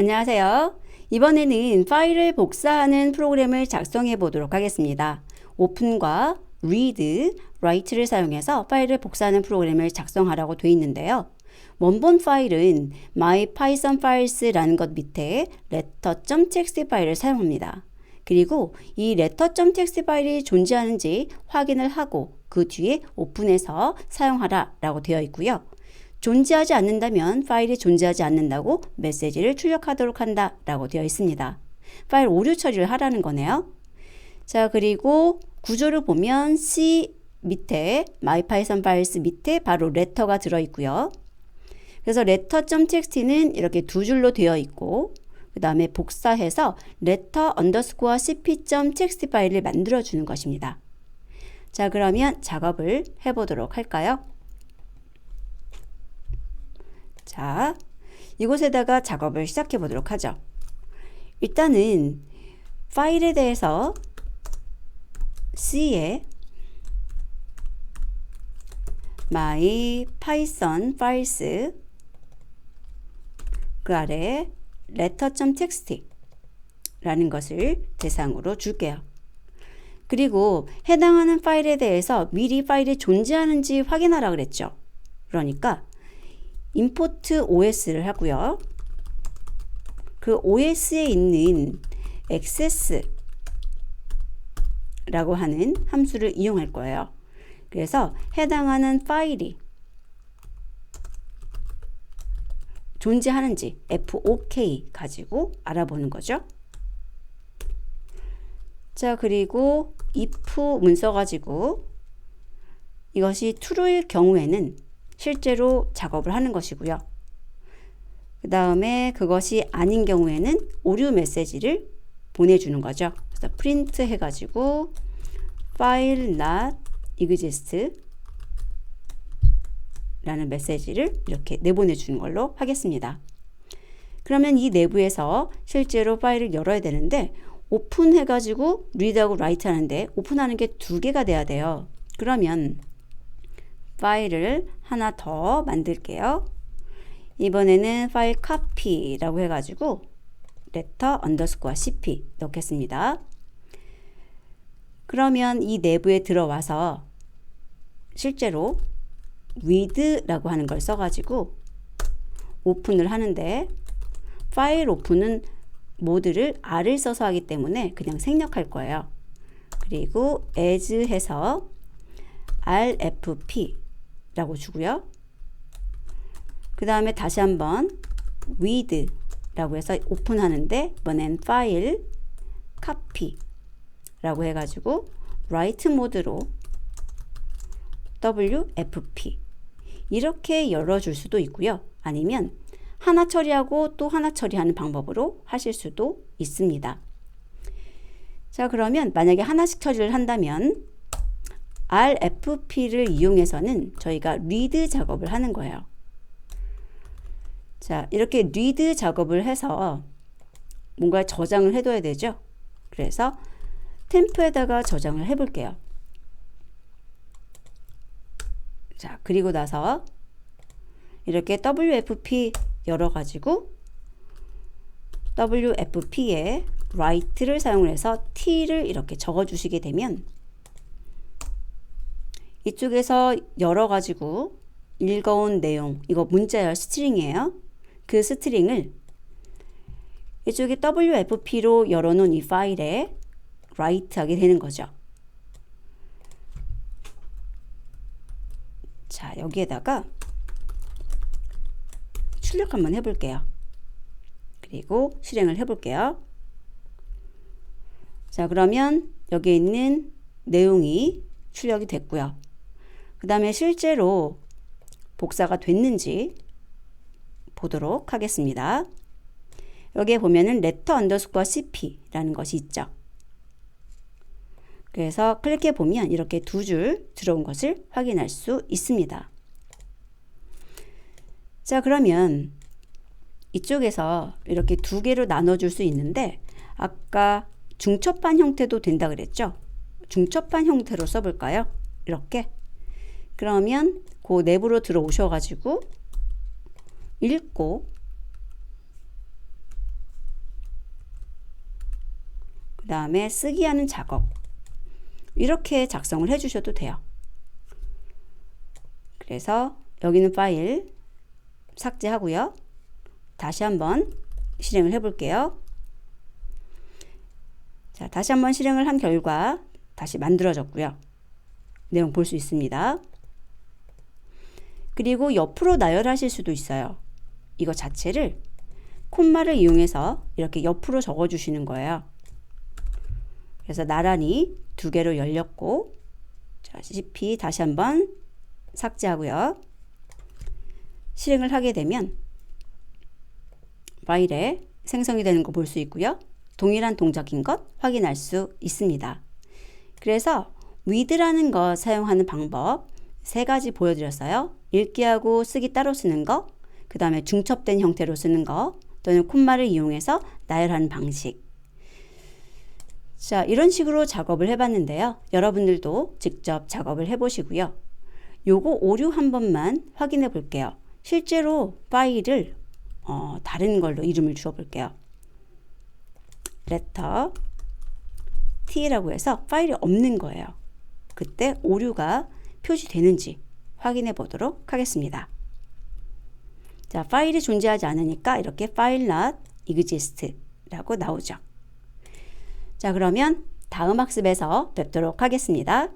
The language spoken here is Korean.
안녕하세요. 이번에는 파일을 복사하는 프로그램을 작성해 보도록 하겠습니다. 오픈과 read, write를 사용해서 파일을 복사하는 프로그램을 작성하라고 되어 있는데요. 원본 파일은 mypythonfiles라는 것 밑에 letter.txt 파일을 사용합니다. 그리고 이 letter.txt 파일이 존재하는지 확인을 하고 그 뒤에 오픈해서 사용하라 라고 되어 있고요. 존재하지 않는다면 파일이 존재하지 않는다고 메시지를 출력하도록 한다 라고 되어 있습니다. 파일 오류 처리를 하라는 거네요. 자, 그리고 구조를 보면 C 밑에 mypythonfiles 밑에 바로 letter가 들어있고요. 그래서 letter.txt는 이렇게 두 줄로 되어 있고 그 다음에 복사해서 letter_cp.txt 파일을 만들어 주는 것입니다. 자, 그러면 작업을 해보도록 할까요? 자, 이곳에다가 작업을 시작해 보도록 하죠. 일단은 파일에 대해서 C에 mypythonfiles 그 아래 letter.txt 라는 것을 대상으로 줄게요. 그리고 해당하는 파일에 대해서 미리 파일이 존재하는지 확인하라 그랬죠. 그러니까 import os를 하고요. 그 os에 있는 access 라고 하는 함수를 이용할 거예요. 그래서 해당하는 파일이 존재하는지 FOK 가지고 알아보는 거죠. 자, 그리고 if 문서 가지고 이것이 true일 경우에는 실제로 작업을 하는 것이고요. 그 다음에 그것이 아닌 경우에는 오류 메시지를 보내주는 거죠. 그래서 print 해가지고 file not exist 라는 메시지를 이렇게 내보내주는 걸로 하겠습니다. 그러면 이 내부에서 실제로 파일을 열어야 되는데 오픈 해가지고 read하고 write 하는데 오픈하는 게 두 개가 돼야 돼요. 그러면 파일을 하나 더 만들게요. 이번에는 파일 copy라고 해가지고 letter_cp 넣겠습니다. 그러면 이 내부에 들어와서 실제로 read라고 하는 걸 써가지고 오픈을 하는데 파일 오픈은 모드를 R을 써서 하기 때문에 그냥 생략할 거예요. 그리고 as 해서 rfp 라고 주고요. 그 다음에 다시 한번 read 라고 해서 오픈하는데 이번엔 파일 copy 라고 해가지고 write 모드로 wfp 이렇게 열어줄 수도 있고요. 아니면 하나 처리하고 또 하나 처리하는 방법으로 하실 수도 있습니다. 자, 그러면 만약에 하나씩 처리를 한다면 rfp를 이용해서는 저희가 read 작업을 하는 거예요. 자, 이렇게 read 작업을 해서 뭔가 저장을 해둬야 되죠. 그래서 템프에다가 저장을 해볼게요. 자, 그리고 나서 이렇게 wfp 열어가지고 wfp에 write를 사용을 해서 t를 이렇게 적어주시게 되면 이쪽에서 열어가지고 읽어온 내용, 이거 문자열 스트링이에요. 그 스트링을 이쪽에 wfp로 열어놓은 이 파일에 write 하게 되는 거죠. 자, 여기에다가 출력 한번 해볼게요. 그리고 실행을 해볼게요. 자, 그러면 여기에 있는 내용이 출력이 됐고요. 그 다음에 실제로 복사가 됐는지 보도록 하겠습니다. 여기에 보면은 letter_cp라는 것이 있죠. 그래서 클릭해 보면 이렇게 두 줄 들어온 것을 확인할 수 있습니다. 자, 그러면 이쪽에서 이렇게 두 개로 나눠줄 수 있는데 아까 중첩반 형태도 된다 그랬죠? 중첩반 형태로 써볼까요? 이렇게. 그러면 그 내부로 들어오셔가지고 읽고 다음에 쓰기 하는 작업 이렇게 작성을 해 주셔도 돼요. 그래서 여기는 파일 삭제하고요. 다시 한번 실행을 해 볼게요. 자, 다시 한번 실행을 한 결과 다시 만들어졌고요. 내용 볼 수 있습니다. 그리고 옆으로 나열하실 수도 있어요. 이거 자체를 콤마를 이용해서 이렇게 옆으로 적어 주시는 거예요. 그래서 나란히 두 개로 열렸고, 자, CP 다시 한번 삭제하고요. 실행을 하게 되면 파일에 생성이 되는 거 볼 수 있고요. 동일한 동작인 것 확인할 수 있습니다. 그래서 with라는 거 사용하는 방법 3가지 보여드렸어요. 읽기하고 쓰기 따로 쓰는 거, 그 다음에 중첩된 형태로 쓰는 거, 또는 콤마를 이용해서 나열하는 방식. 자, 이런 식으로 작업을 해봤는데요. 여러분들도 직접 작업을 해보시고요. 요거 오류 한 번만 확인해 볼게요. 실제로 파일을 다른 걸로 이름을 주어 볼게요. letter t라고 해서 파일이 없는 거예요. 그때 오류가 표시되는지 확인해 보도록 하겠습니다. 자, 파일이 존재하지 않으니까 이렇게 file not exist 라고 나오죠. 자, 그러면 다음 학습에서 뵙도록 하겠습니다.